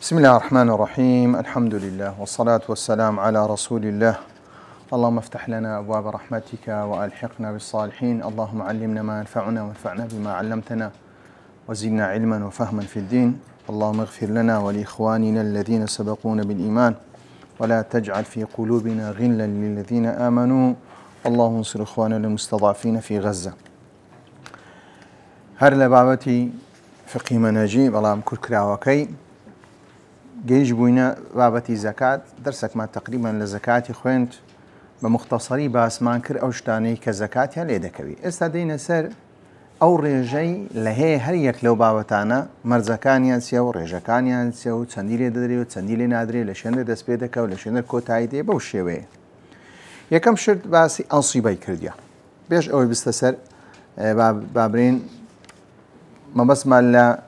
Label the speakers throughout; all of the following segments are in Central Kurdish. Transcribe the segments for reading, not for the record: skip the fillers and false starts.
Speaker 1: بسم الله الرحمن الرحيم. الحمد لله والصلاة والسلام على رسول الله. اللهم افتح لنا أبواب رحمتك وألحقنا بالصالحين. اللهم علمنا ما ينفعنا وانفعنا بما علمتنا وزدنا علما وفهما في الدين. اللهم اغفر لنا ولإخواننا الذين سبقونا بالإيمان ولا تجعل في قلوبنا غلا للذين آمنوا. اللهم انصر إخواننا المستضعفين في غزة. هر لبابتي فقه مناجي بلام كركراوكي جيش بوينا بابتي زكاة درسك ما تقريبا لزكاة خوينت بمختصري باسمان كر أو شتاني كزكاة هل دكوي استدينا سر أو رجي لهي هر يك لو بابتانا مرزكان ينسيو رجكان ينسيو تسنديل دري وتسنديل نادري لشند دس بيدك ولشند كوتايدي بوشيوي يكم شرط باسي أنصيبي كرديا بيش أوي بستسر بابرين ما بس مالا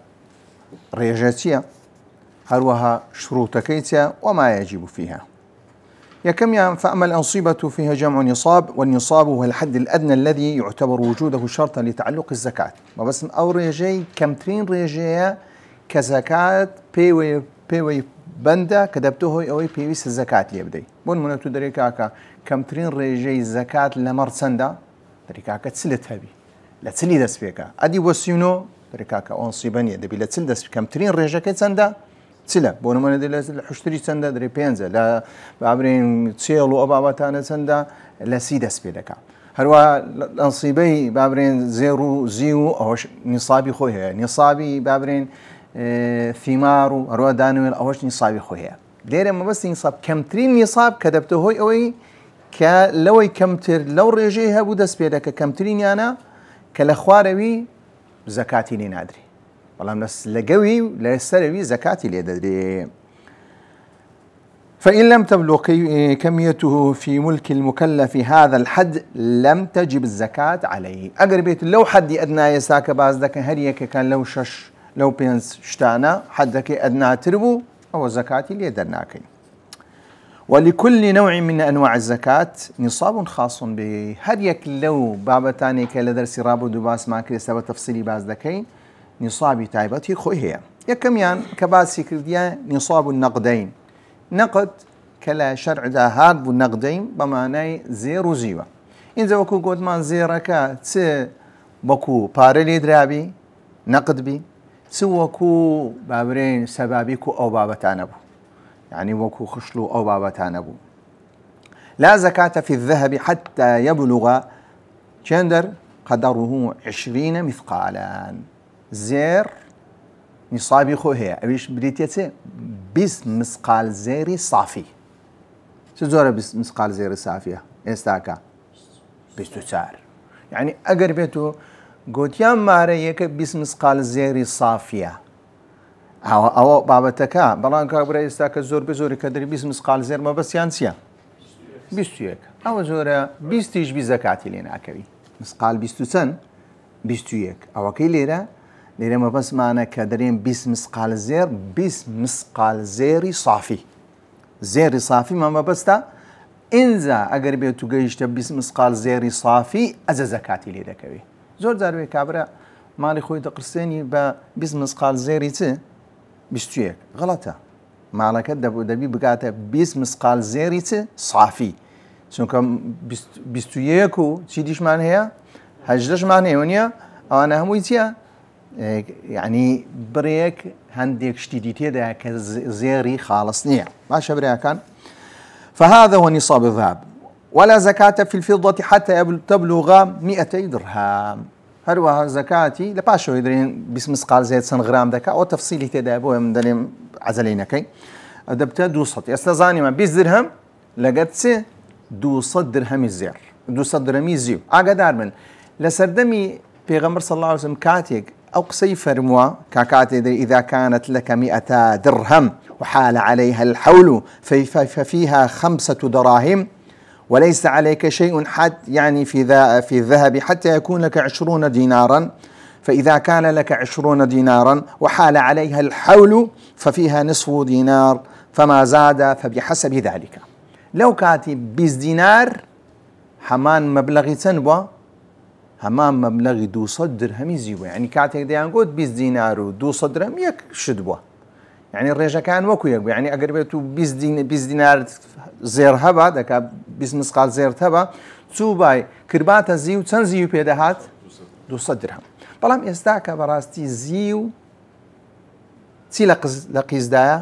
Speaker 1: ريجاتيا هروها شروطكيتها وما يجب فيها. يكم فأما الأنصبة فيها جمع نصاب، والنصاب هو الحد الأدنى الذي يعتبر وجوده شرطا لتعلق الزكاة. ما بس أو ريجي كمترين ريجيا كزكاة بيوي بندا كدبته أو بيويس الزكاة اللي يبدي. بون منو تدريكاكا كمترين ريجي الزكاة لمرسندا دريكاكا تسلتها بي لا تسلي دس فيكا أدي وسينو دريكاكا أنصبني دبي لا تسل دس كمترين ريجي كتسندا سلا بونو من دل حشتري سندا دري بينزا لا بعبرين تسيلو أبابتانا سندا لا سيدس بيدكا هروا الأنصيبي بعبرين زيو أوش نصابي خويها نصابي بعبرين ثمارو هروا دانويل أوش نصابي خويها ليرة ما بس نصاب كمترين نصاب كدبته هوي أوي كلوي كمتر لو رجيها بودس بيدكا كمترين أنا كالأخواري زكاتي لنادري والله ناس لقوي لا يستلوي زكاتي ليدري. فإن لم تبلغ كميته في ملك المكلف هذا الحد لم تجب الزكاة عليه. أقربيت لو حد أدنى يساك باز دك هريك كان لو شش لو بينس شتانا حدك أدنى تربو أو زكاتي ليدرناكي. ولكل نوع من أنواع الزكاة نصاب خاص به. هريك لو بابتاني كالدرس رابو دباس ما كريسة تفصيلي باز دكين نصابي تايبتي خوهي يكميان كباسي كرديا نصاب النقدين نقد كلا شرع هاد بالنقدين بمعنى زيرو زيوة إذا وكو قد ما زيركا تس بكو بارلي درابي نقد بي سوكو بابرين سبابيكو أو بابتانبو يعني وكو خشلو أو بابتانبو. لا زكاة في الذهب حتى يبلغ شندر قدره 20 مثقالا زير نصابي خوهي أبيش بريتيتي بس مسقال زيري صافي سزورة بس مسقال زيري صافية استاكا بستوتار يعني أقربيتو قلت يا ماريك بس مسقال زيري صافية أو بابتكا بلان كابرا استاكا زور بزوري كدري بس مسقال زير ما بس يانسيا بستويك أو زورة بستيج بزكاتي لنا كبي مسقال بستوسن بستويك أو كي ليرة ما بس معنا كدرين بيس مسقال زير بيس مسقال زيري صافي زيري صافي ما بس تا إنزا أقربي تجيش بيس مسقال زيري صافي أز زكاتي لي دكوي زور زاروي كابرا مالي خوي تقرسيني بيس مسقال زيري تي بيستويك غلطة معنا كدب ودبي بقاته بيس مسقال زيري تي صافي شنو بيستويكو تشيديش معنى هي هجدش معنى ونيا أنا همويتيا يعني بريك هنديك شديدتي ده كزيري خالص نية ما شبريها كان. فهذا هو نصاب الذهب. ولا زكاة في الفضة حتى تبلغ 200 درهم. هروها زكاتي لباشو يدرين باسم مسقال زيت سن غرام دكا او تفصيلي تدابو من دليم عزلينكي ادبتا دوصت يستزاني ما 20 درهم لقت 200 درهم الزير 200 درهم زيو اقدر من لسردمي بيغمبر صلى الله عليه وسلم كاتيك أو قصي فرموا كاكاتي إذا كانت لك 200 درهم وحال عليها الحول ففيها 5 دراهم وليس عليك شيء حتى يعني في الذهب حتى يكون لك 20 دينارا فإذا كان لك 20 دينارا وحال عليها الحول ففيها نصف دينار فما زاد فبحسب ذلك. لو كاتب 20 دينار حمان مبلغ تنبو همام مبلغ 200 درهم زيوة يعني كاتك ديان قد 20 دينار و 200 درهم يك شدبوه يعني الريجة كان وكو يقبو يعني أقربيتو 20 دينار زير هبا دكا 20 مسقال زير هبا تو باي كرباتا زيو چەند زیو پێدەهات 200 درهم بەڵام ئێستا کە بەڕاستی زیو چی لە قیزدایە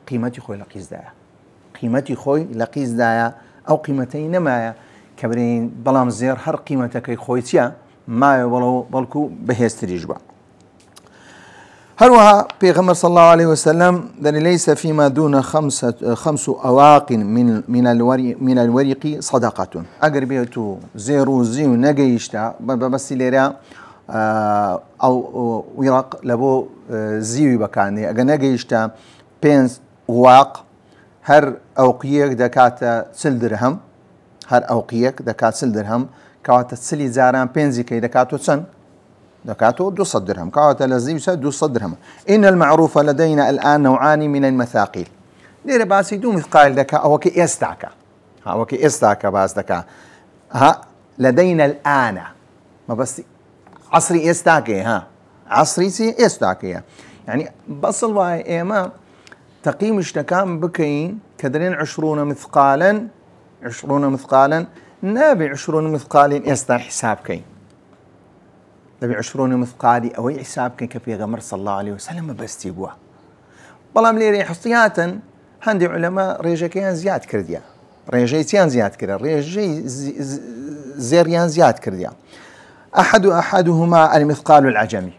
Speaker 1: قیمەتی خۆی لە قیزدایە قیمەتی خۆی لە قیزدایە ئەو قیمەتەی نەمایە کە برین بەڵام زێر هەر قیمەتەکەی خۆی چییە مایە بەڵکو بەهێزتریش بە هروها پیغمبر صلى الله عليه وسلم ذن ليس فيما دون خمس أواق من الورق صدقة أقربيتو زيرو زيو نجيشتا بس ليرا أو ورق لبو زيو بكاني أجا نجيشتا بينز واق هر أوقيك دكاتا سل درهم هر أوقيك دكات سل درهم كواتا سلي زاران بينزي كي دكاتو سن دكاتو 200 درهم كاوتا لازم 200 درهم إن المعروف لدينا الآن نوعان من المثاقيل ليرة باسي دو مثقال دكا أو كي استاكا أو كي استاكا باس دكا ها لدينا الآن ما بس عصري استاكي ها عصري سي استاكي يعني بصل واي إيما تقييم اشتكام بكين كدرين 20 مثقالا نابي 20 مثقال استا حساب كين دبي 20 مثقالي أو حساب كين كفي غمر صلى الله عليه وسلم بس تيبوه بلام ليري حصياتا هندي علماء ريجيكيان زياد كرديا ريجيتيان زياد كرديا ريجي زيريان زياد كرديا أحدهما المثقال العجمي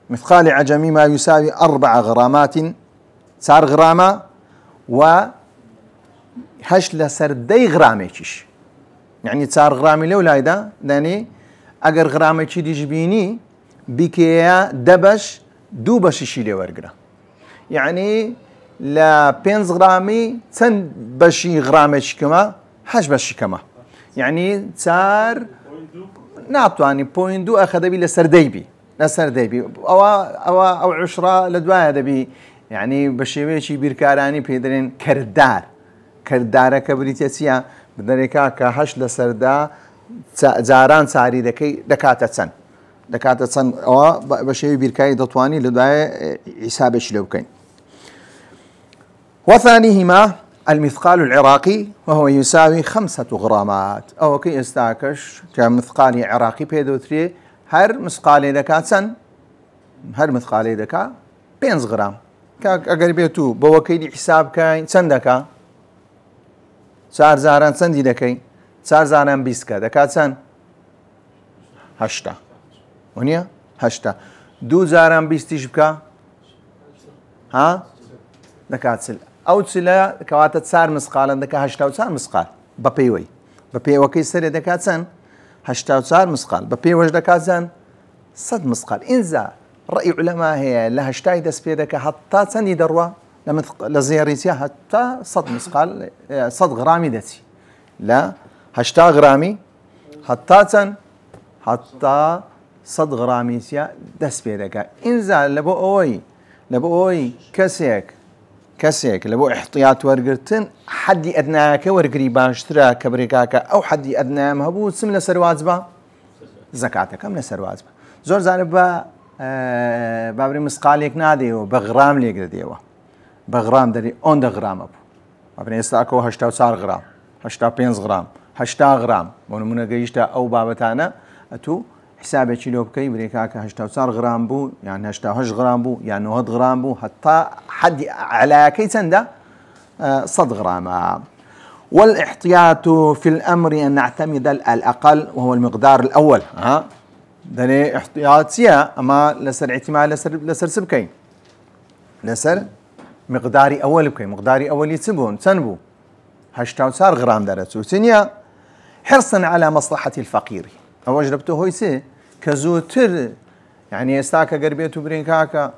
Speaker 1: مثقال عجمي ما يساوي 4 غرامات صار غرامة و هش لسردي غراميكش يعني صار غرامي لولا دا داني اگر غراميكي دي جبيني بكيا دبش دو بشي لي ورقرا يعني لا 5 غرامي تن بشي غراميكش كما هش بشي كما يعني صار نعطاني بوينت دو اخذ بي لسرديبي او 10 لدوايا دبي يعني بشويشي بيركاراني بيدرين كردار كبريتيا بدريكا كهش لسردا زاران ساري دكاتة سن او بشوي بيركاي دطواني لدوايا حسابش لو كاين وثانيهما المثقال العراقي وهو يساوي 5 غرامات او كي استاكش كمثقال عراقي بيدوتري هر مثقال دكاتن هر مثقال دكا 5 غرام اگر بيتو بوكيلي حساب كاين چندكا 4000 چندي دكاي 4000 20 دكا چن 8 ونيا 8 2000 20 بكا ها دكا تسل او تسلا كواتا صار مسقال دكا 8 مسقال ببيوي وكي سري دكا چن 8 مسقال ببي وج دكا چن 100 مسقال انزا رأي علماء هي لها اشتاي دس بيدك حتى تني دروا لزياريتيا حتى 100 مسقال 100 غرامي دتي لا هشتا غرامي حتى 100 غرامي دس بيدك انزا لبو اوي كسيك لبو احتياط ورقرتن حدي ادناك ورقري باشترا كبريكاكا او حدي ادنا مهبوط سمله سروازبا زكاتك كم لسروازبا زور زانبا بابري مسقاليك ناديو بغرام ليك ديوا بغرام دري 10 غرام ابو بابري استاكو 84 غرام 85 غرام 8 غرام ونمونه جيشتا او بابتانا اتو حسابي كيلو بكي بريكاك 84 غرام بو يعني 18 غرام بو يعني 9 غرام بو حتى حد على كي تندا 100 غرام والاحتياط في الامر ان نعتمد الاقل وهو المقدار الاول ها دني احتياطية أما لسر اعتماد لسر سبكين لسر مقداري أول بكين مقداري أول يتسبون تنبو 8 غرام درسو ثانية حرصا على مصلحة الفقير أو جربته هو يسي كزوتر يعني يستاكا قربيتو برينكاكا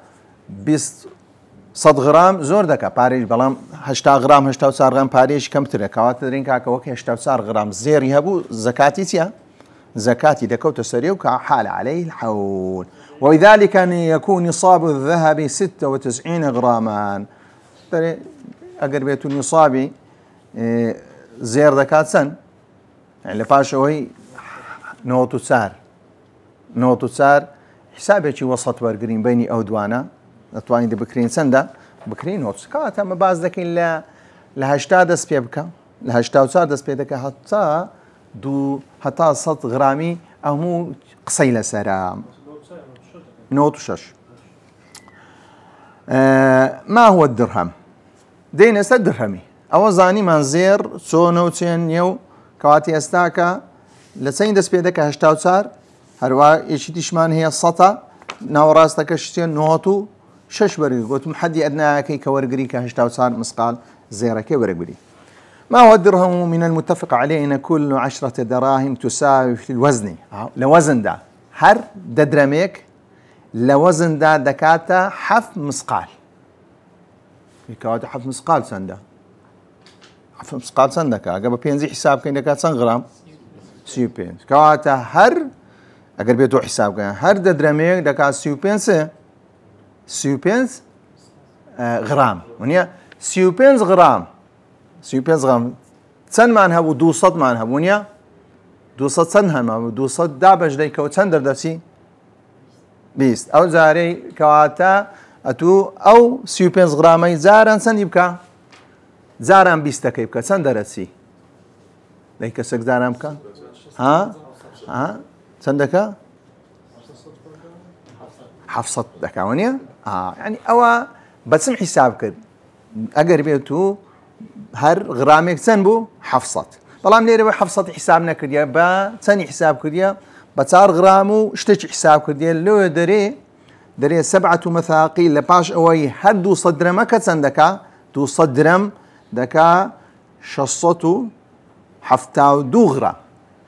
Speaker 1: 100 غرام زور دكا باريش بلام 8 غرام 8 غرام باريش كم ترى كوات درينكاكا وكي 8 غرام زير يهبو زكاتي تيا زكاتي دكوت سريوك حال عليه الحول ولذلك أن يكون نصاب الذهب 96 غراما أقربية النصابي زير دكات سن يعني لفاشوي نوتو سار حسابي وسط ورقرين بيني أو دوانا أتواني دي بكرين سندا بکرین نۆت کەواتە ئەمە باز دەکەین لە 80 دەست پێ بکە لە 84 دەست پێ دەکە هەتا 100 غرامی هەموو قسەی لەسەرە 96 ما هو الدرهم دەینە سەر درهەمی ئەوە زانیمان زێر چۆنە و چێن نیە و کەواتی ئێستاکە لە چەند دەست پێ دەکە 84 هەروە یەکی دیشمان هەیە 100 ناوەڕاستەکە شتێن 96 وەرگری گوتم حەدی ئەدناکەی کە وەرگری کە 84 مسقال زێرەکەی وەرگری. ما هو الدرهم من المتفق عليه أن كل 10 دراهم تساوي في الوزن لوزن دا هر ددرميك لوزن دا دكاتا حف مسقال كواتا حف مسقال سندا حف مسقال سندكا قبل بينزي حساب كاين دكات 100 غرام 30 بينز كواتا هر اگر بيتو حساب كاين هر ددرميك دكات 30 بينز غرام ونيا 30 غرام 30 غرام چەند مان هەبوو 200 مان هەبوو نیە 200 چەند هەمە 200 دابش دەیکەوت چەند دەردەچی 20 ئەو جارەی کەواتە ئەتوو ئەو 35 غرامەی جاران چەندی بکە جاران 20 دەکەی بکە چەند دەرەچی دەی کەسێک جاران بکە چەند دەکە 700 دەکەوە نیە یعنی ئەوە بەچم حیساب کرد ئەگەر بێت و هەر غرامێک چەند بوو 700 بەڵام لێرەوە 700 حساب نەکردیە بە چەندی حساب کردیە بە 4 غرام و شتێکی حساب کردیە لەوێ دەرێ 7 مەثاقیل لە پاش ئەوەی هەر 200 درەمەکە چەند دەکا 200 درەم دەکا 672 غرام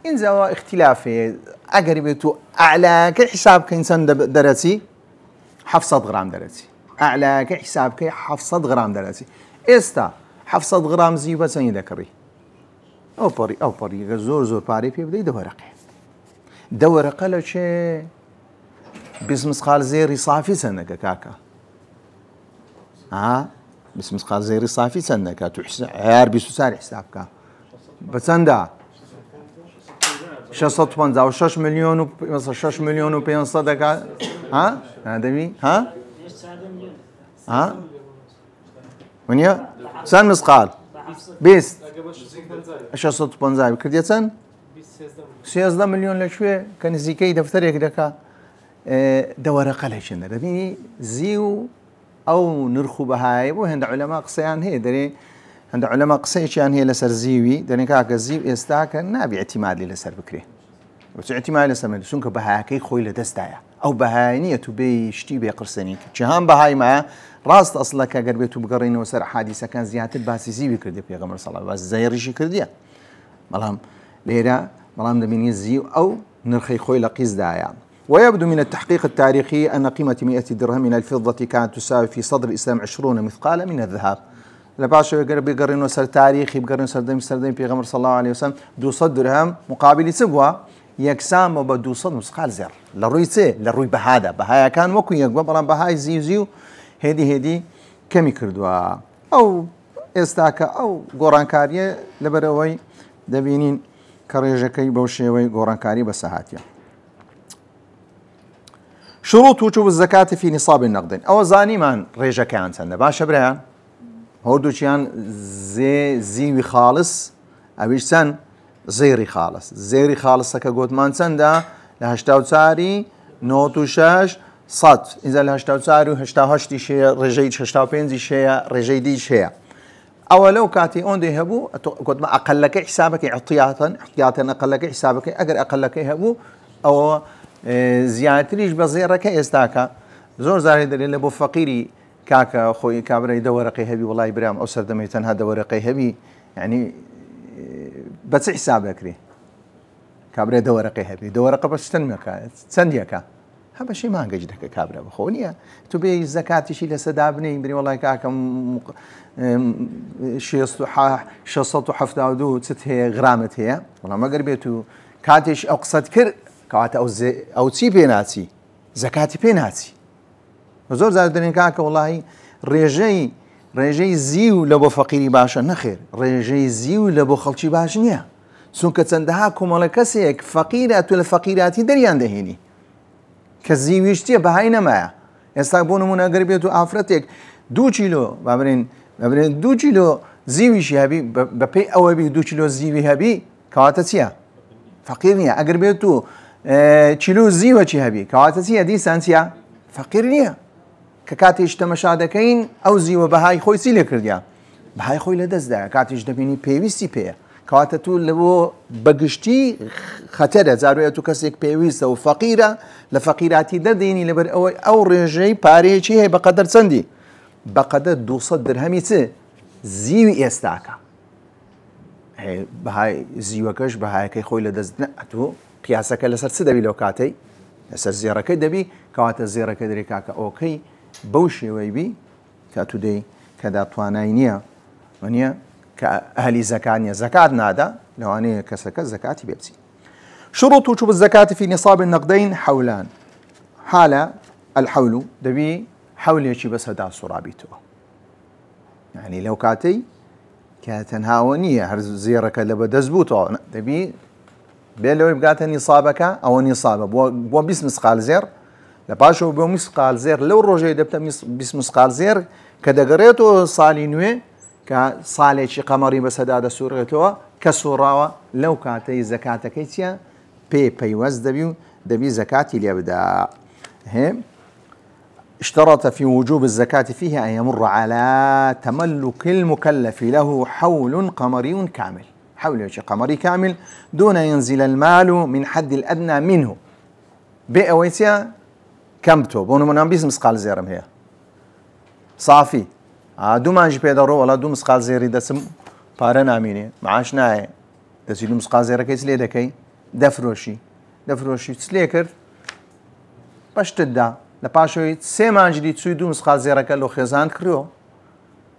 Speaker 1: ئینجاوە اختلافێ ئەگەر بێت و ئەعلاکە حسابکەین چەند دەرەچی 700 غرام دەرەچی ئەعلاکە حسابکەی 700 غرام دەرەچی ئێستا 700 غرام زیو بە چەندی دەکڕی ئەو پەڕی زۆر پارەی پێ بدەی دەوەرەقە لە چێ 20 مسقال زێری صافی چەندەکە کاکە 20 مسقال زێری صافی چەندەکە تو عیار 24 حساب بکە بە چەندە 656 ملیۆن و 6 ملیۆن و 500 دەکات دەبی ونیە چەند مسقال 20 650 کردیە چەند 13 ملیۆن لەکوێ کە نزیکەی دەفتەرێک دەکا دەوەرەقە لەچێنە دەبینی زیو ئەو نرخ و بەهای بۆ هەندە عولەما قسەیان هەیە دەرێ هەندە عولەما قسەیەکیان هەیە لەسەر زیوی دەنێ کاکە زیو ئێستاکە نابی ئەتیمادی لەسەر بکرێ ئەتیمادی لەسەر مێ چونکە بەهایەکەی خۆی لە دەستایە ئەو بەهای نییە تو بێ شتی بێ قرسەنی جیهان بەهای مایە ڕاست ئەسڵەکە گەر بێت و بگەڕێنەوە سەر حادیسەکان زیاتر باسی زیوی کردی پێغەمبەر صلی الله باسی زەیڕیشی کردیە بەڵام لێرە بەڵام دەبینی زیو ئەو نرخی خۆی لە قیزدایە. ويبدو من التحقيق التاريخي أن قيمة 100 درهم من الفضة كانت تساوي في صدر الإسلام 20 مثقالا من الذهب. لباشا بيقرنوا سر تاريخي بيقرنوا سردين بيغمر صلى الله عليه وسلم 200 درهم مقابل سبوة يكسام وب 200 مثقال زر لروي سي لروي بهذا بهايا كان وكو يقبل بلان بهاي زيو هدي كمي كردوا أو استاكا أو قرانكارية لبروي دبينين كريجكي بوشيوي قرانكاري بسهاتيا. شروط وجوب الزكاة في نصاب النقد أو زاني من ريجا كان سنة باشا بريان هردو كان زيوي خالص أبيش سن زيري خالص سكا قوت مان سنة لهشتاو تساري نوتو شاش صد إذا لهشتاو تساري وهشتاو هشتي شيء رجيد هشتاو بينزي شيء رجيدي شيء أو لو كاتي أون دي هبو قلت ما أقل لك حسابك احتياطا أقل لك حسابك أقر أقل لك هبو أو زیاتریش بە زێڕەکە ئێستاکە زۆر زاری دەرێت لە بۆ فەقیری کاکە خۆی کابرای دەوەرەقەی هەبی وڵای برام ئەو سەردەمەی تەنها دەوەرەقەی هەبی یعنی بە چ حیساب دەکرێ کابرای دەوەرەقەی هەبی دەوەرەقە بە چەندەکە چەندیەکە هە بەشی مانگەج دەکە کابرا بەخۆ نییە تو بێ زەکاتیشی لەسەدا بنێ بری وڵای کاکەم 672 چت هەیە غرامت هەیە وەڵام ئەگەر بێت و کاتێش ئەو قسەت کرد کەواتە ئەو چی پێ ناچی زەکاتی پێ ناچی زۆر زار دەرێن کاکە وڵی ڕێژەی زیو لە بۆ فەقیری باشە نەخێر ڕێژەی زیو لە بۆ خەڵکی باش نییە چونکە چەندەها کۆمەڵە کەسێک فەقیرە تو لە فەقیراتی دەریان دەهێنی کە زیویشتیە بەهای نەمایە ئێستا بۆ نمونە ئەگەر بێت و ئافرەتێک 2 كيلو بابرين 2 كيلو زيوي شي هبي ببي او بي 2 كيلو زيوي هبي كواتسيا فقيرنيا اگر بيتو كيلو زيوه شي هبي كواتسيا دي سانسيا فقيرنيا ككاتيش تمشادكين او زيوه بهاي خوي سيلي كرديا بهاي خوي لدزدا كاتيش دبيني بيويسي بي كواتتو لو بقشتي خطر زارويتو كسيك بيويسه وفقيره لفقيراتي دديني لبر او رجي باري شي هي بقدر سندي بقدر 200 درهمي زيوي استاكا هي بهاي زيوكش بهاي كي خوي لدزنا تو قياسك لسر سدبي لو كاتي لسر زيرك دبي كوات زيرك دري كاكا اوكي بوشي ويبي كاتو دي كدا تواناينيا ونيا كأهلي زكانيا زكاة نادا لو أنا كسك زكاتي بيبسي شروط وجوب الزكاة في نصاب النقدين حولان حالة الحول دبي حول يشي بس هدا صرابيتو يعني لو كاتي كاتنهاونية هرز زيرك اللي بدزبوتو دبي بيلو يبقى نصابك أو نصابه بو بيس مسقال زير لباشو بو مسقال زير لو الرجل دبتا بيس مسقال زير كدقريتو صالي نوي كصالي شي قمري بس هذا سورته كسوراوه لو كاتي زكاة كيتيا بي وز دبي زكاتي اللي يبدا هم اشترط في وجوب الزكاة فيه أن يمر على تملك المكلف له حول قمري كامل حول شي قمري كامل دون ينزل المال من حد الأدنى منه بأويتيا كمتو بونو منام بيس مسقال زيرم هي صافي دو مانج بيدارو ولا دو مسقال زيري دسم بارا ناميني معاش ناي دسي دو مسقال زيرا كيس ليه دكي دفروشي تسليكر باش تدا لباشوي سي مانج دي تسوي دو مسقال زيرا كالو خيزان كريو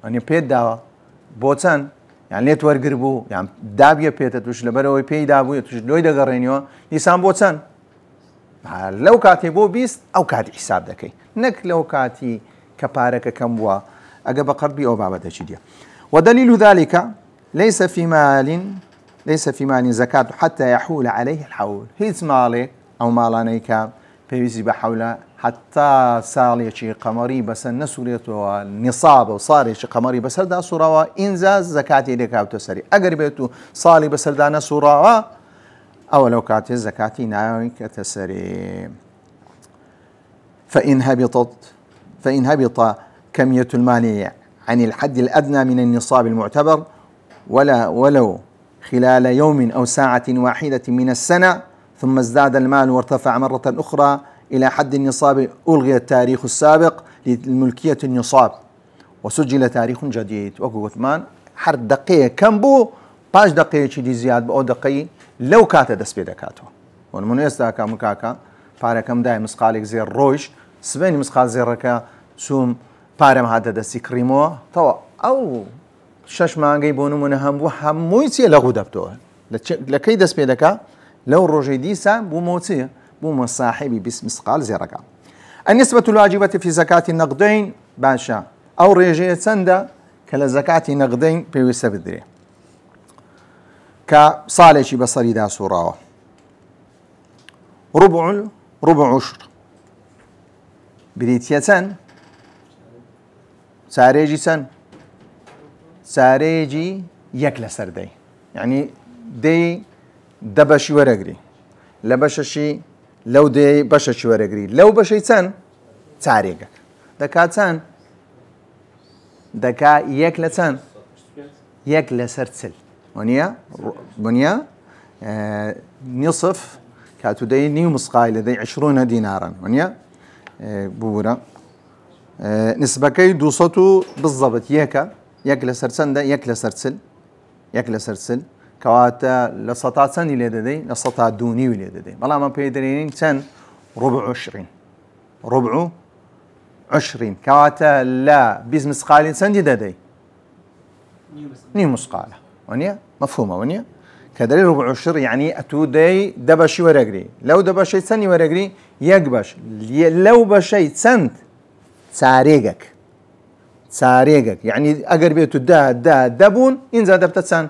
Speaker 1: اني بيد داوا بوتسان يعني ليت ورقربو يعني دابيا بيتا توش لبروي بي دابو توش لوي دغرينيو يسان بوتسان لو كاتي بو بيست او كاتي حساب دكي نك لو كاتي كبارك كمبوا أجاب قربي أو بابا تشيديا ودليل ذلك ليس في مال زكاة حتى يحول عليه الحول هيت مالي أو مالانيكا بيزي بحوله حتى صار شيء قمري بس النسوريته النصاب وصار شيء قمري بس هذا صورة إنزاز زكاة إليك أو تسري أقربته صالي بس هذا نسورة أو لو كانت الزكاة ناوي كتسري فإن هبط كمية المال عن الحد الأدنى من النصاب المعتبر ولو خلال يوم أو ساعة واحدة من السنة ثم ازداد المال وارتفع مرة أخرى إلى حد النصاب ألغي التاريخ السابق للملكية النصاب وسجل تاريخ جديد وقوة مان حر دقيقة كم بو باش دقيقة شدي زياد بأو دقيقة لو كاتا دس بيدكاتو والمنو يستاكا مكاكا بارا كم داي مسقالك زي الروش سبيني مسقال زي الركا سوم بارم هذا دسي كريمو توا او شش مانجي بونو من همويتي لغو دبتو لكي دس بيدكا لو روجي ديسا بوموتي بوم صاحبي باسم مسقال زي ركا النسبة الواجبة في زكاة النقدين باشا او ريجي سندا كلا زكاة نقدين بيوسا بدري كصالحي بصري دا سوراوه ربع عشر بريتيا ساريجي ساريجي يكل سردي يعني دي دبشي ورقري لبششي لو دي بششي ورقري لو بشي ساريجك دكا يكل يكل سرتسل ونيا نصف كاتو دي نيو مسقاي لدي 20 دينارا ونيا بورا نسبكي دوصتو بالضبط يكل سرسندا يكل سرسل كواتا لسطات سني لدي لسطات دوني ولدي والله ما بيدرين سن ربع 20 كواتا لا بيز مسقالين سندي ددي نيو مسقاله ونيا مفهومه ونيا كدري ربع عشر يعني اتو دي دبشي ورقري لو دبشي سني ورقري يقبش لو بشيت سنت ساريقك يعني اقر بيتو دبون انزا دبتسان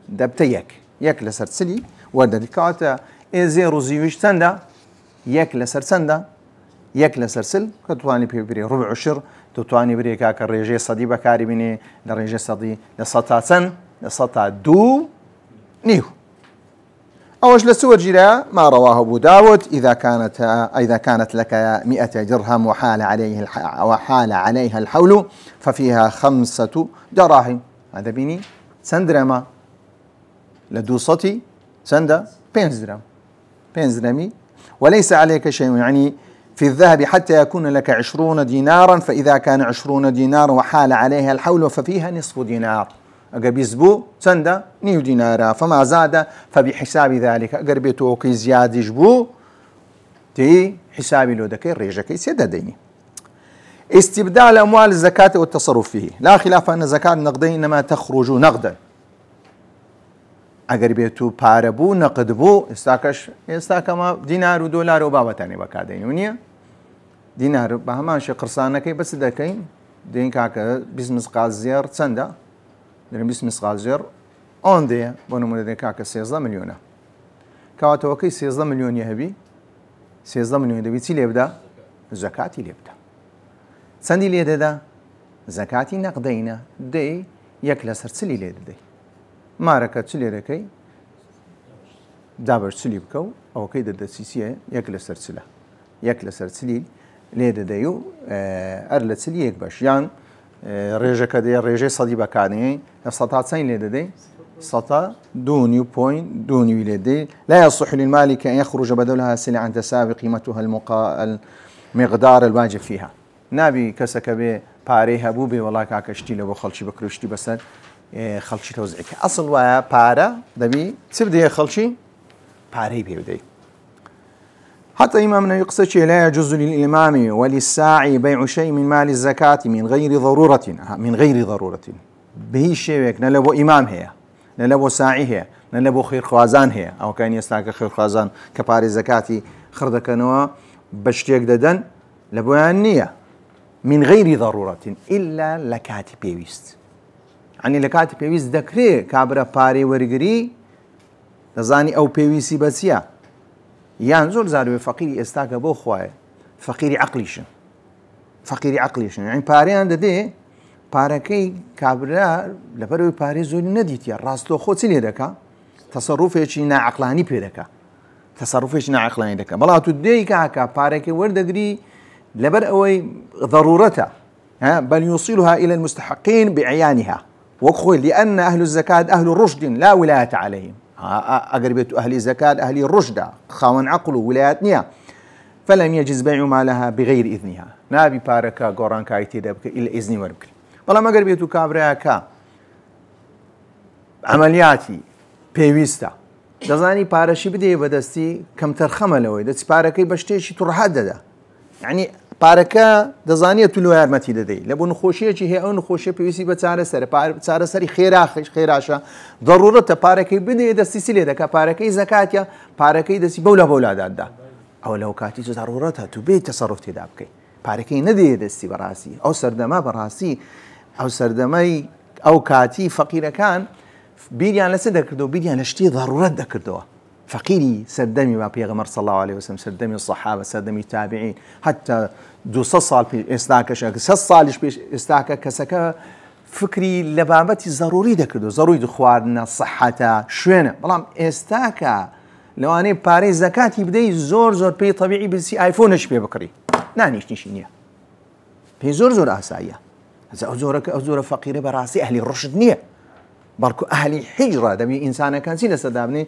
Speaker 1: دبتيك يك لسرسلي ورد كاتا زيرو زيوش سندا يك لسرسندا يك لسرسل كتواني بيبري ربع عشر دەتوانی برێکا کە ڕێژەی سەدی بەکاری بینێ لە ڕێژەی سەدی لە سەتا چەند لە سەتا دوو نیو. أوش لسور جرا ما رواه أبو داود إذا كانت لك 100 درهم وحال عليها الحول ففيها 5 دراهم. هذا بيني سندرما لدوصتي سندا 5 درهم 5 درهمي وليس عليك شيء، يعني في الذهب حتى يكون لك 20 دينارا، فإذا كان 20 دينارا وحال عليها الحول ففيها نصف دينار. أجر بيزبو سندا نيو دينارا، فما زاد فبحساب ذلك. أجر بيتوكي زيادة جبو تي حسابي لو دكي ريجكي سيدا ديني. استبدال أموال الزكاة والتصرف فيه، لا خلاف أن زكاة النقدين إنما تخرج نقدا. أجر بيتو باربو نقدبو استاكما دينار ودولار وبابتاني بكادين ونيا دينار بهمانش قرصانكي بس دكين دين كاكا بزمس قازير سندا درم بزمس قازير اون دي بونمون دين كاكا 16 مليون كواتوكي 16 مليون يهبي 16 مليون دبي تي ليبدا زكاتي ليبدا سندي ليدا زكاتي نقدينا دي يكلا سرسلي ليدا دي ماركة تليركي دابر تلي بكو أو كيدا دسيسية يكلا سرسلة يكلا سرسلي ليدا ديو أرلا تلي يكبش يعني ريجا كدي ريجا صديبة كاني سطات سين ليدا دي سطا دونيو بوين دونيو ليدا لا يصح للمالك أن يخرج بدلها سلعة تساوي قيمتها المقدار الواجب فيها. نابي كسكبي باريها بوبي والله كاكشتي لو خلشي بكروشتي بس خلشي توزعك أصل ويا بارا دبي تبدي خلشي باري بيودي. حتى إمامنا يقصد شيء لا يجوز للإمام وللساعي بيع شيء من مال الزكاة من غير ضرورة به شيء نلبو إمام هي نلبو ساعي هي نلبو خير خوازان هي أو كان يستاك خير خوازان كباري زكاتي خردك نوا بشتيك ددن لبو النية من غير ضرورة إلا لكاتي بيويست. يعني لكاتي بيويس دكري كابرا باري ورقري تزاني أو بيويسي بسيا يان زول زارو فقيري استاكا بو خواي فقيري عقليشن يعني باري عند دي باركي كابرا لبرو باري زول نديت يا راستو خوتي لدكا تصرفه نا عقلاني بيدكا تصرفه نا عقلاني دكا بلاتو دي كاكا باركي وردغري لبر اوي ضرورته بل يوصلها إلى المستحقين بعيانها وخوي لأن أهل الزكاة أهل رشد لا ولاية عليهم. أقربية أهل الزكاة أهل الرشد خاون عقل ولاياتنيا فلم يجز بيع مالها بغير إذنها. نابي باركا قران كايتي دبك إلا إذني وربك والله ما قربية كابراكا عملياتي بيويستا دزاني بارشي بدي بدستي كم ترخمه لوي دتي باركي بشتيشي ترحدد يعني باركا دزانية تلوير متي ددي لبو نخوشية هي أو نخوشية بيسي بتسارة سري خيراشا ضرورة باركي بدي دستي سلي دكا باركي زكاة باركي دستي بولا دادا أو لو كاتي ضرورتها تبي تصرف تدابكي باركي ندي دستي براسي أو سردما براسي أو سردمي أو كاتي فقير كان بيريان لسه كردو بيريان لشتي ضرورة دكردو فقيري سردمي ما بيغمر صلى الله عليه وسلم سردمي الصحابة سردمي التابعين حتى دو صال في استاكا شاك صالش بيش استاكا كسكا فكري لبابتي ضروري دكردو ضروري دخوارنا صحتا شوينه بلام استاكا لو اني باري زكاتي بدي زور بي طبيعي بسي ايفونش بي بكري نانيش نشينيا بي زور اسايا زور فقيره براسي اهلي الرشد نيه بركو أهلي حجرة دبي إنسان كان سيل سدابني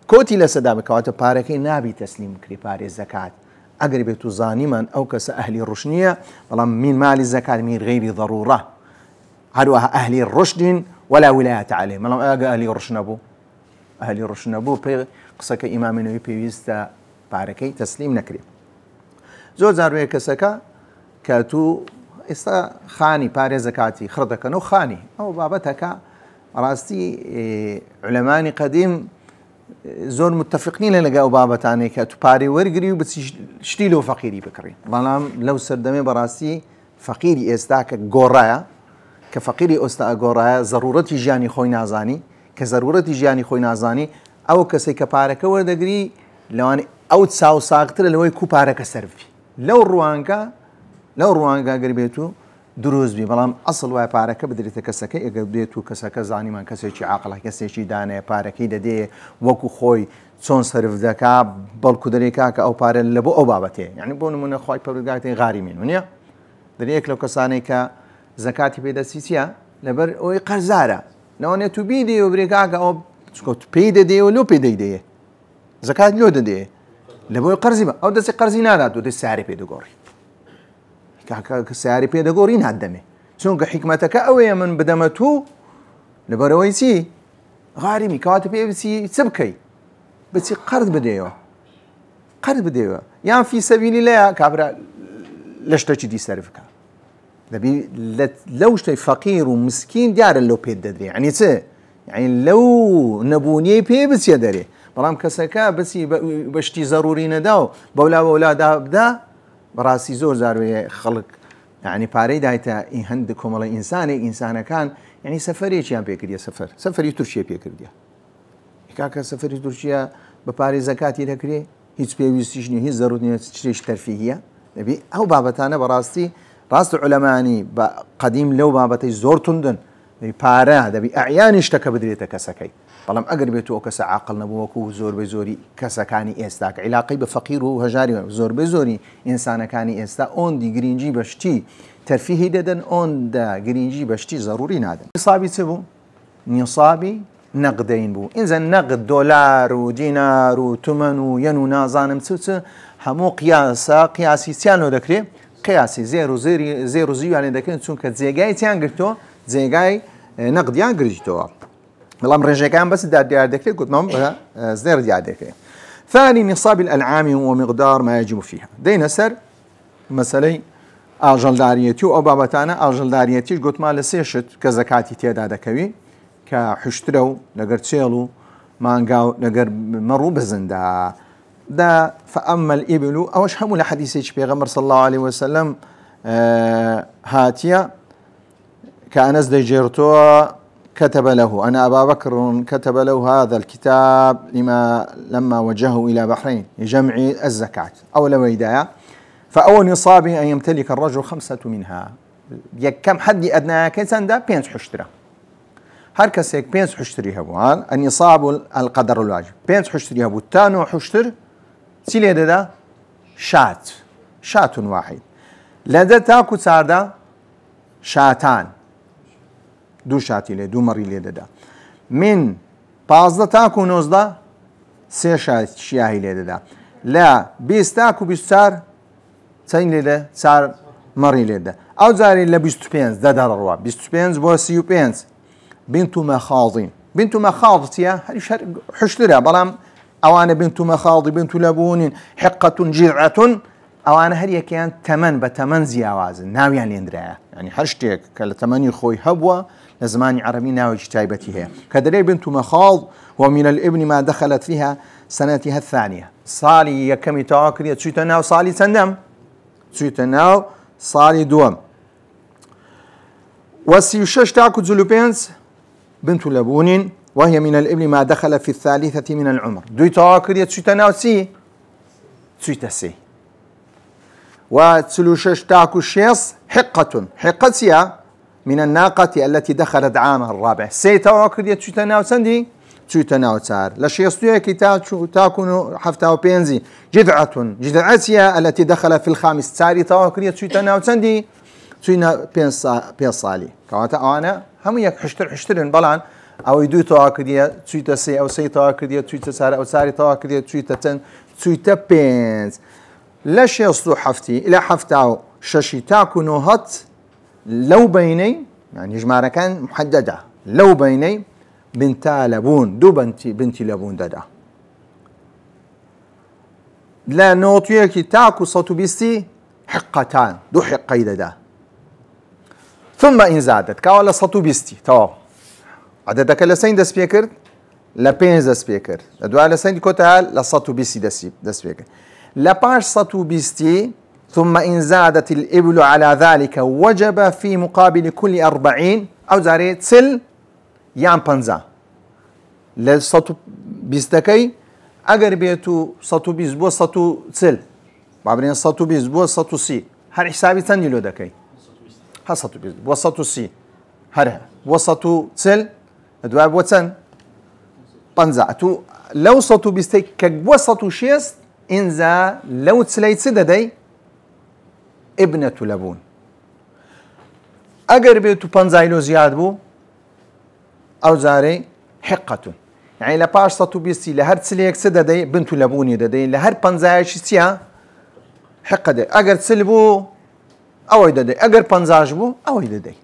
Speaker 1: كوتي لسداب كواتو باركي نابي تسليم كري باري الزكاة أقرب تزاني من أو كس أهلي الرشنية والله من مال الزكاة من غير ضرورة هذا أهلي الرشد ولا ولاية عليهم والله أهلي الرشنبو بي قصك إمام النبي بيستا باركي تسليم نكري زور زاروي كسكا كاتو استا خاني باري زكاتي خردك نو خاني او بابتك راستي علماني قديم زور متفقين لقاو بابتاني كاتو باري ورقري بس شتيلو فقيري بكري ظلام لو سردمي براسي فقيري استاك غورايا كفقيري استا غورايا ضرورتي جاني خوي نازاني كضرورتي جاني خوي نازاني او كسي كبارك وردقري لو اني او تساو ساقتر لو يكو بارك سرفي لو روانكا لەو ڕوانگە ئەگەر بێت و دروست بی بەڵام ئەسڵ وای پارەکە بدرێتە کەسەکە ئەگەر بێت و کەسەکە زانیمان کەسێکی عاقڵە کەسێکی دانێ پارەکەی دەدێ وەکو خۆی چۆن سەرف دەکا بەڵکو دەرێکا کە ئەو پارە لە بۆ ئەو بابەتێ یعنی بۆ نمونە خۆی پەروەردگارتی غاری من نییە دەرێک لەو کەسانەی کە زەکاتی پێدەستی چییە لەبەر ئەوەی قەرزارە لەوانێت تو بیدێ و برێکاکە ئەو پێی دەدێ و لۆ پێ دەیدەیە زەکات لۆ دەدێ لە بۆی قەرزی بە ئەو دەستی قەرزی نادات و دەست ساری پێدەگۆڕی کە سیاری پێدەگۆڕی نادەمێ چونکە حکمەتەکە ئەوەیە من بدەمە تو لەبەرەوەی چی غاریمی کەواتە پێ بچی چ بکەی بچی قەرز بدەیەوە قەرز بدەیەوە یان فی سەبیلی لایە کابرا لە شتێکی دی سەرفکە دەبی لەو شتەی فەقیر و مسکین دیارە لەو پێت دەدرێ یعنی چ یعنی لەو نەبوونیەی پێ بچێ دەرێ بەڵام کەسەکە بچی بەشتی زەروری نەدا و بەولا بدا بەڕاستی زۆر زاروێ خەڵک یعنی پارەی دایتە ئین هەندێک کۆمەڵی ئینسانەکان یعنی سەفەرێکیان پێکردە سەفەری تورکیە پێکردە کاکە سەفەری تورکیا بە پارەی زەکاتی دەکرێ هیچ پێویستیش نیە هیچ زەرورت نیە شتێکی تەرفیهیە دەبی ئەو بابەتانە بەڕاستی ڕاست عولەمانی بە قەدیم لەو بابەتەی زۆر توندن پارە دەبی ئەعیانی شتەکە بدرێتە کەسەکەی بەڵام ئەگەر بێت ئەو کەسە عاقڵ نەبووەکو زۆربەی زۆری کەسەکانی ئێستاکە عیلاقەی بە فەقیر و هەژاری زۆربەی زۆری ئینسانەکانی ئێستا ئۆندی گرنگی بەشتی تەرفیهی دەدەن ئۆندا گرنگی بەشتی زەروری نادەن نیسابی چ بوو نیسابی نەقدەین بوو ئینجا نەقد دۆلار و دینار و تومەن و یەن و نازانم چ هەموو قیاسی چیانەوە دەکرێت قیاسی زێر و زیویانێ دەکەن چونکە جێگای چیان گرتۆ جێگای نەقدیان گرتەوە بەڵام ڕێژەکان بەس دیار دەکرێت گوتمەم بە زێر دیار دەکرێت ثاني نصاب الأنعام ومقدار ما يجب فيها دينا سر مسألة ئاژەڵداریەتی و ئەو بابەتانە ئاژەڵداریەتیش گوتمان لە سێ شت کە زەکاتی تێدا دەکەوی کە حشترە و لەگەر چێڵ و مانگاو لەگەر مەڕ و بزندا دا فأما الإبل أوش همو لحديث بيغمر صلى الله عليه وسلم هاتيا كأنس دجيرتو كتب له أنا أبا بكر كتب له هذا الكتاب لما وجهه إلى بحرين لجمع الزكاة أو لويدايا فأول نصاب أن يمتلك الرجل 5 منها كم حد أدنى كيسان دا 5 حشترة هر كسيك 5 حشتري هبوان النصاب القدر الواجب 5 حشتري هبو تانو حشتر سيلي دا شات واحد لدى تاكو ساردا شاتان دو شاتی لێ دوو مەڕی لێ دەدا من 15 تاکو 19 سێ شیاهی لێ دەدا لە 20 تاکو 24 چەند لێدە 4 مەڕی لێدە ئەو جارێ لە 25 دەدەڕەوە 25 بۆ 35 بنت مەخاڵین بنت مەخاڵ چیە هەریش حشترە بەڵام ئەوانە بنت مەخاڵی بنت لەبوونین حقەتون جیرعەتون ئەوانە هەر یەکیان تەمەن بە تەمەن زیاوازن ناویان لێنرایە یعنی هەر شتێک کە لە تەمەنی خۆی هەبووە لە زمانی عربی ناوێکی تایبەتی هەیە کە دەرێ بنت مەخاڵ ومن الابن ما دخلت فيها سنتها الثانية صالي يكمي تواكرية تشويت ناو صالي تندم تشويت ناو صالي دوم وسيشش تاكو زلوبينز بنت لبون وهي من الابن ما دخل في الثالثة من العمر دوي تواكرية تشويت ناو سي تشويت سي وتسلوشش تاكو شيص حقة سيا من الناقة التي دخلت عامها الرابع سي تواكرية تشويت ناو سندي تشويتنا وتسار لشيستوية كتاب تاكون حفتا وبينزي جذعتها التي دخل في الخامس تاري تواكرية تشويتنا وتسندي تشوينا بين صالي كواتا أنا هم يك حشترن بلان أو يدو تواكرية تشويتا سي أو سي تواكرية تشويتا سار أو ساري تواكرية تشويتا تن تشويتا بينز لشيستو حفتي إلى حفتا ششي تاكون هات لو بيني يعني جمارة كان محددة لو بيني بنتا لبون دو بنتي لبون دادا لا نوتيكي تاكو صوتو بيستي حقتان دو حقي دادا ثم إن زادت كاولا صوتو بيستي تو عددك لسين دا سبيكر لبينز دا سبيكر لدوا لسين كوتال لصوتو بيستي دا سبيكر لباش صوتو بيستي ثم إن زادت الإبل على ذلك وجب في مقابل كل 40 أو زاري تسل یان 50 لە 120ەکەی ئەگەر بێت و 120 بۆ 140 بابرێن 120 بۆ 130 هر حسابي تاني لو دكي هسطو بيز وسطو سي هرها وسطو تسل دواب وتسن بنزعتو لو سطو بيستي كوسطو شيست انزا لو تسليت سددي ابنة لبون اگر بيتو بنزايلو زياد بو او زاري حقة يعني لباش سطو بيستي لهر تسليك سددي بنتو لبوني ددي لهر بنزايش سيا حقة دي اگر تسلبو او ددي اگر بنزاج بو او ددي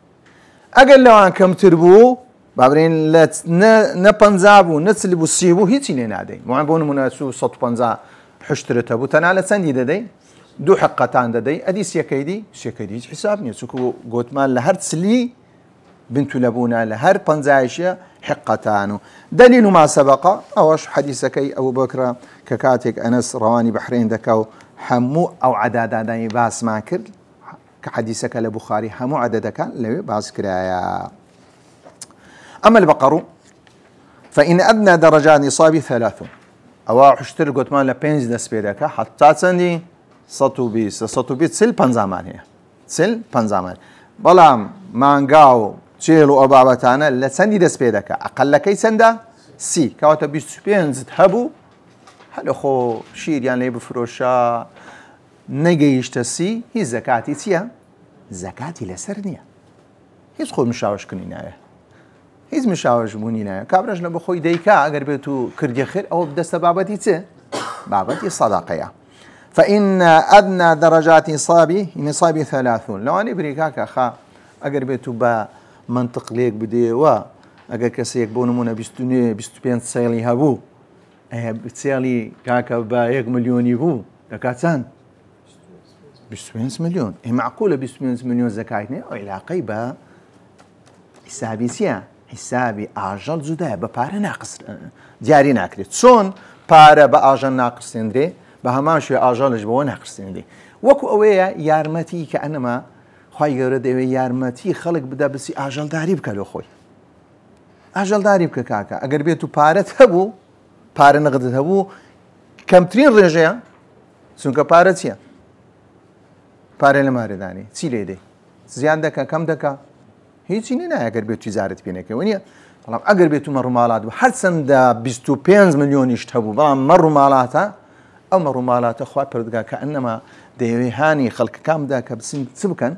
Speaker 1: اگر لو ان كم تربو بابرين لا نبنزابو نتسلبو سيبو هيتي لنادي مو بون مناسو سطو بنزا حشترتبو تنال سندي ددي دو حقتان ددي ادي سيكيدي حساب نيسكو غوتمان لهر تسلي بنت لبونا لهر بنزايشة حقتانو دليل ما سبق اوش حديثك ابو بكر ككاتك انس رواني بحرين دكاو حمو او عدادان باس ماكر كحديثك لبخاري حمو عددك لو باس كرايا اما البقر فان ادنى درجات نصابي 3 او حشتر غوتمان لبنز دسبيدك حتى سندي سطو بيت سل بنزامان هي سل بنزامان بلام مانغاو تشيلو أبابتانا لسندي دس بيدك أقل كي سندا سي كواتا بيستبينز تهبو هل خو شير يعني بفروشا نجيش تسي هي زكاتي تيا زكاتي لسرنيا هي خو مشاوش كنينايا هي مشاوش بونينايا كابرج نبخوي ديكا أجر بيتو كردي خير أو بدست بابتي تي بابتي صداقيا فإن أدنى درجات نصابي 30 لو أنا بريكاك أخا أجر بيتو با منطق ليك بدي اگر کسی یک بونمونه 25 سالی هبو بتسالي كاكا با 1 مليون بو دكاتان 25 مليون معقوله 25 مليون زكايتني او علاقه با حسابي سيا حسابي اجل زوده بپاره ناقص جاري ناكري صون پاره با اجل ناقص سندري بهماش اجلش بو ناقص سندري وكو اويا يارمتي كانما خوای گەورە دەوێت یارمەتی خەڵک بدا بسی ئاژەڵداری بکە لە خۆی ئاژەڵداری بکە کاکە ئەگەر بێت و پارەت هەبوو پارە نەقدت هەبوو کەمترین ڕێژەیە چونکە پارە چییە؟ پارە لە مارەدانی چی لێ دەی؟ زیان دەکە کەم دەکە هیچی نایە ئەگەر بێت تیجارەت پێ نەکەوە نییە بەڵام ئەگەر بێت و مەڕووماڵات بوو هەرچەندە 25 ملیۆنیشت هەبوو بەڵام مەڕووماڵاتە ئەو مەڕووماڵاتە خوا پردگا کە ئەنەما دەیەوێ هانی خەڵکەکاندا کە بچین چ بکەن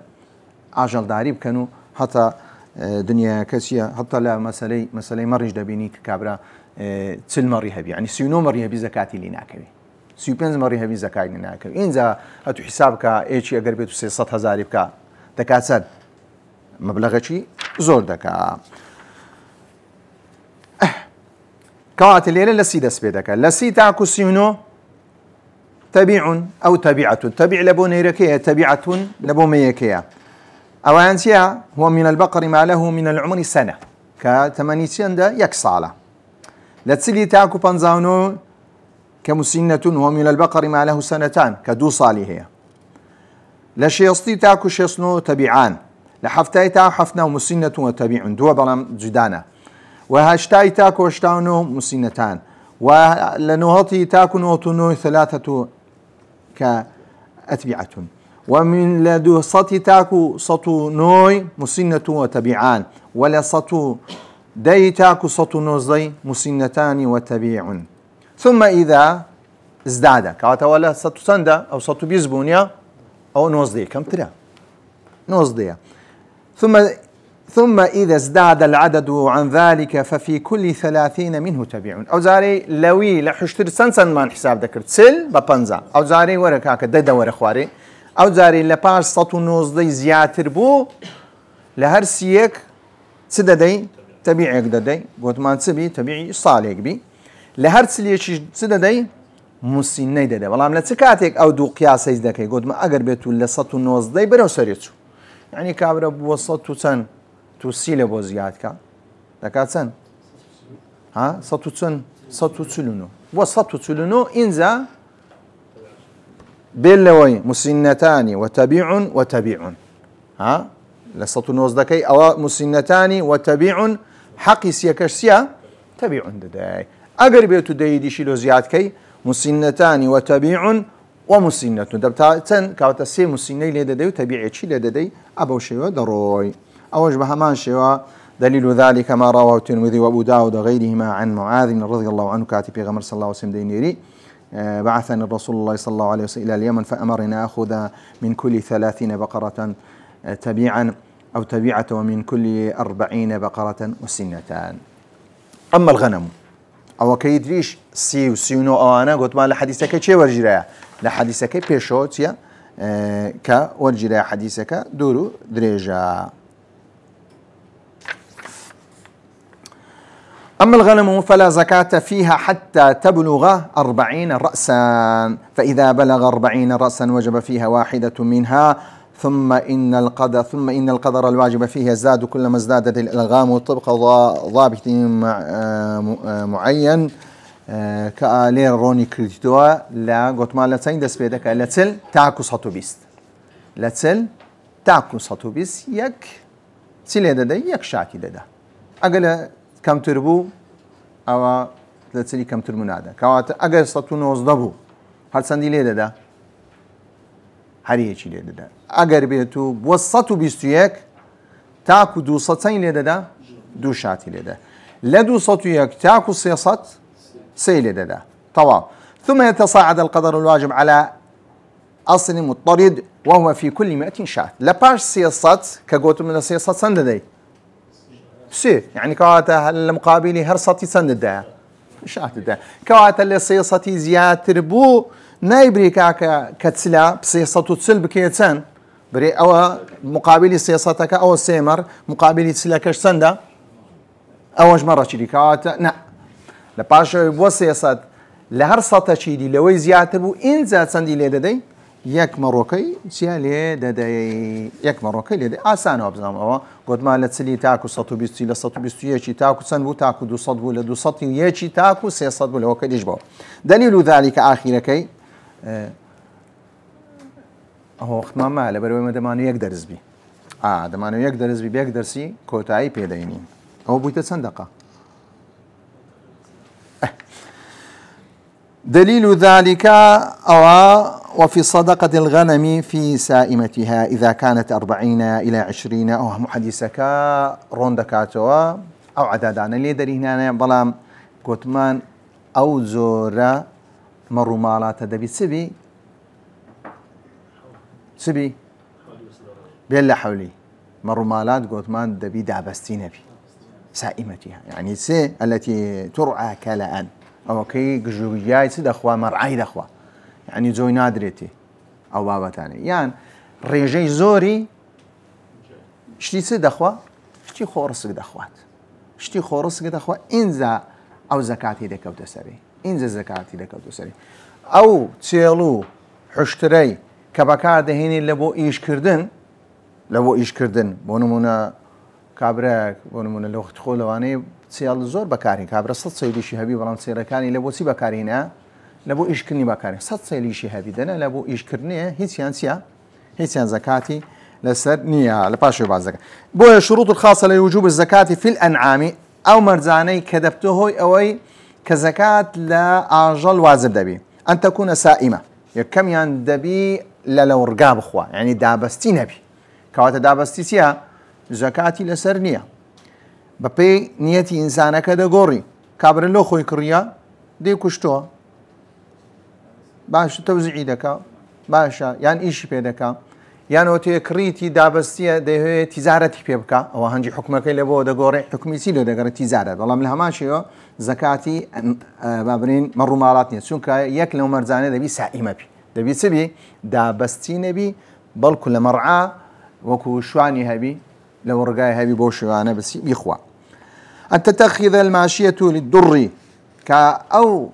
Speaker 1: ئاژەڵداری بکەن و هەتا دنیا کەسیە هەتا لە مەسەلەی مەڕیش دەبینی کە کابرا 40 مەڕی هەبی ینی 39 مەڕی هەبی زەکاتی لێ ناکەوێ 35 مەڕی هەبی زەکاتی لێ ناکەوێ ئینجا هەتو حیساب بکە ئێچی ئەگەر بێت و 300,000 بکە دەکات چەند مەبلەغێکی زۆر دەکات کەواتە لێرە لە سی دەست پێ دەکات لە سی تاکو 39 تبيع أو تبيعة تبيع لبو نيركية تبيعة لبو ميكية أوانسيا هو من البقر ما له من العمر سنة كتمانيسيان دا يكصالة لتسلي تاكو بانزاونو كمسنة هو من البقر ما له سنتان كدو صالي هي لشيصتي تاكو شيصنو تبيعان لحفتاي تاكو حفنا ومسنة وتبيع دو بلام جدانة وهاشتاي تاكو اشتاونو مسنتان ولنهطي تاكو نوتنو 3 كأتبعة ومن لدو سطي تاكو سطو نوي مسنة وتبيعان ولا سطو داي تاكو سطو نوزي مسنتان وتبيع ثم إذا ازداد كاتا ولا سطو سندا أو سطو بيزبونيا أو نوزدي كم ترى نوزدي ثم إذا ازداد العدد عن ذلك ففي كل 30 منه تبيع أو زاري لوي لحشتر سنسن ما حساب ذكرت سل ببنزا أو زاري وركاك ددا ورخواري أو زاري لباش سطو نوزدي زياتر بو لهر سيك سددي تبيعك ددي قلت ما تسبي تبيعي صالح بي لهر سليش سددي مسني ددي والله لا تكاتك أو دو قياس ذكي قلت ما أقرب بيتو لسطو نوزدي برو سريتو يعني كابر بوسطو سن توسيله بو زيادك دكات سن ها سطو تسلونو وسطو تسلونو انزا بيلوي مسنتان وتبيع ها لسطو نوزدكي او مسنتان وتبيع حقي سيكشسيا تبيع دداي اقرب يتو ديدي شيلو زيادكي مسنتان وتبيع ومسنة دبتان كاوتا سي مسنة لددي وتبيعي شي لددي أبو شيوا دروي أوج بهمان شيوا دليل ذلك ما رواه الترمذي وأبو داود وغيرهما عن معاذ رضي الله عنه كاتب غمر صلى الله عليه وسلم دينيري بعثني الرسول الله صلى الله عليه وسلم إلى اليمن فأمرنا أخذ من كل 30 بقرة تبيعا أو تبيعة ومن كل 40 بقرة وسنتان. أما الغنم أو كيدريش سي وسيونو أو أنا قلت ما لحديثك شيء ورجرايا لحديثك بيشوتيا كورجرايا حديثك دورو دريجا. أما الغنم فلا زكاة فيها حتى تبلغ 40 رأسا، فإذا بلغ 40 رأسا وجب فيها واحدة منها، ثم إن القدر الواجب فيها يزداد كلما ازدادت الألغام طبق ضابط معين كالير روني كريتوا لا قلت ما لتسين دس بيدك لتسل تاكو سطوبيست لتسل تاكو سطوبيست يك سيلة ددا يك شاتي ددا أقل كم تربو أو لتسلي كم ترمنادا كوات أقل سطو نوزدبو هل سندي ليه ددا هريه چی لێ دەدا ئەگەر بێت و بۆ 121 تاکو 200 لێ دەدا دوو شاتی لێ دەدا لە 201 تاکو 300 سێ لێ دەدا تەواو. ثم يتصاعد القدر الواجب على أصل مضطرد وهو في كل 100 شاة. لباش 300 كقوتم من 300 سند داي سي يعني كواتا المقابلي هر سطي سند دا شات دا كواتا اللي 300 زيادة بو نايبري كتسلا بسياسة تسل بكيتسان بري أو مقابل سياستك أو سيمر مقابل تسلا كش سندا أوج مرة شركات نا لباش بو سياسات لهر سطة شيدي لوي زيادة بو إن زاد سندي لدي يك مروكي سيالي ددي يك مروكي لدي آسان وابزام أو قد ما لتسلي تاكو سطو بيستي لسطو بيستي يشي تاكو سنبو تاكو دو صدبو لدو سطي يشي تاكو سيصدبو لو كديش بو. دليل ذلك آخركي هو ختمان ما لبروي ما دمانو يك درس بي دمانو يك درس بي بيك درسي كوتاي بيديني هو بويت صندقة. دليل ذلك وفي صدقة الغنم في سائمتها إذا كانت 40 إلى 20 أو محدثك روندكاتوا أو عددان اللي دري هنا بلام كوتمان أو زورا مرو مالات دبي سبي بيلا حولي مرو مالات قوتمان دبي دابستي نبي سائمتها يعني سي التي ترعى كلاء أو كي جوجياي سيد أخوة مرعي دخوة يعني زوي نادرتي أو بابا تاني يعني ريجي زوري شتي سيد أخوة شتي خورسك دخوات شتي خورسك دخوة إنزا أو زكاتي دك أو تسري إنزا زكاتي دك أو تسري أو تيلو حشتري كبكار دهيني لبو إيش كردن بونمونا كابراك بونمونا لو تخولواني سيال زور بكارين كابرا صد سيليشي هبي بلان سيركاني لبو سي بكارينا لبو إيش كرني بكارين صد سيليشي هبي دنا لبو إيش كرني هيتيان زكاتي لسر نية لباشو بعد زكاة. بو الشروط الخاصة لوجوب الزكاة في الأنعام أو مرزاني كدبته أوي كزكاة لا أجل واجب دبي أن تكون سائمة يكم يعني دبي لو رقاب أخوة يعني دابستي نبي كواتا دابستي سيا زكاتي لسرنية ببي نيتي إنسانة كده غوري كابر لو خوي كريا دي كشتوها باش توزيعي دكا باشا يعني إيش بيدكا يعني وتي كريتي دابستي ده تجارتي بيبكا أو هنجي حكمك اللي بو ده غوري حكمي سيلو ده غير تجارة والله من هماشيو زكاتي بابرين مرو مالاتني سونكا يك لو مرزانة دبي سائمة بي دبي سبي دابستي نبي بل كل مرعى وكو شواني هبي لو رقاي هبي بوشوانا بس بيخوا. أن تتخذ الماشية للدر أو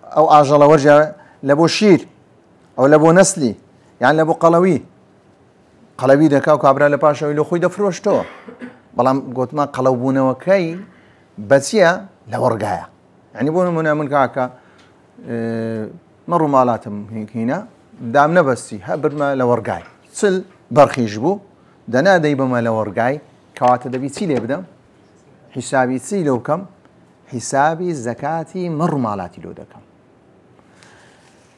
Speaker 1: أجل ورجة لبو شير أو لبو نسلي يعني لبو قلوي دكا وكابرا لباشا ويلو خوي دفروشتو بلام قلت ما قلوبونا وكي بسيا لو رقايا يعني بون من كاكا مرو مالاتهم هنا دامنا بسي هبر ما لو رقاي سل برخي جبو دنا دايبا ما لو رقاي كواتا دبي تسيلي يبدا حسابي تسيلو كم حسابي زكاتي مر مالاتي لو دكم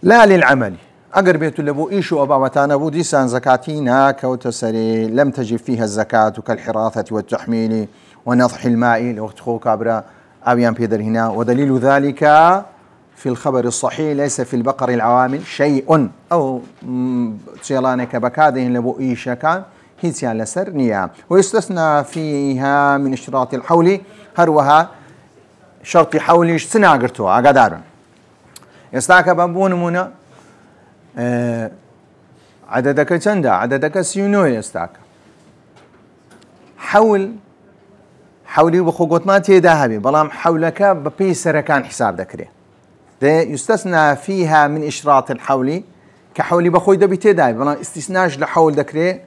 Speaker 1: لا للعمل أجر بيت اللي بو إيشو أبا وتانا بو ديسان زكاتينا كوتسري لم تجب فيها الزكاة كالحراثة والتحميل ونضح الماء لوقت خو كابرا أبيان بيدر هنا ودليل ذلك في الخبر الصحيح ليس في البقر العوامل شيء أو تشيلاني كبكاده لبو إيشا كان هيتيان لسر نيا ويستثنى فيها من اشتراط الحول هروها شرط حولي سناقرتو عقدارا يستاك بابون منا عددك چندا عددك سيونو يستاك حولي بخوقت ما تيداهبي بلام حولك ببيسر كان حساب ذكري يستثنى فيها من إشراط الحول كحولي بخوي دبي تيداهبي بلام استثناج لحول ذكري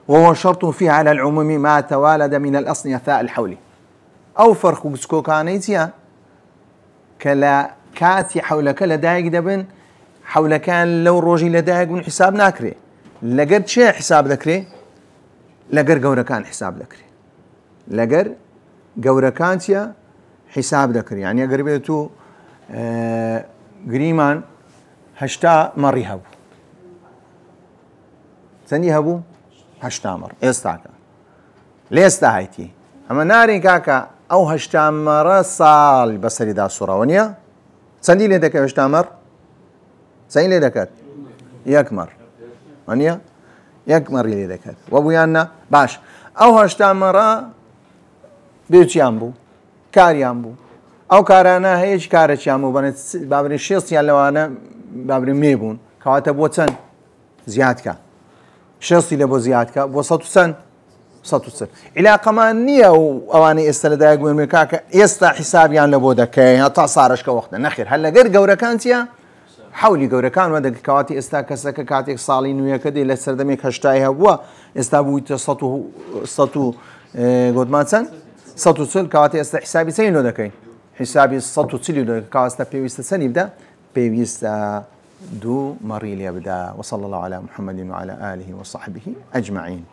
Speaker 1: وهو شرط فيها على العموم ما توالد من الأصل أثناء الحول أو فرق بسكو كانيتيا كلا كاتي حولك لدايق دبن حول كان لو روجي لدايق من حساب ناكري لقر شيء حساب ذكري لقر قورا كان حساب ذكري لقر قورا كانتيا حساب ذكري يعني أقربيتو قريمان هشتا مري هبو سني هبو هشتا مر استاكا ليستا هايتي أما ناري كاكا أو هشتا مر صال بصري دا صورونيا سندي لدك هشتا مر سين لدكت يكمر ونيا يكمر لدكت وبيانا باش أو هشتا مر بيوت يامبو كار يامبو أو كارانا هيش كارش يامبو بنت بابري شيص يالوانا بابري ميبون كواتب وتن زيادكا شيصي لبو زيادكا بوسطو سن سطو سن علاقة ما نية وأواني استلدا يقول ميكاكا يستا حساب يان لبو دكاي هطا صارش كوقتا نخير هلا غير قورا كانتيا حولي قورا كان ودك كواتي استا كسك كاتيك صالين ويا كدي لسردميك هشتاي هبوا استا بويت سطو قد ماتسن سطو سل كواتي استا حسابي سين لو دكاي حسابي سطو سلي لو كاستا بيويستا سن يبدا بيويستا دو مريل يبدا وصلى الله على محمد وعلى آله وصحبه أجمعين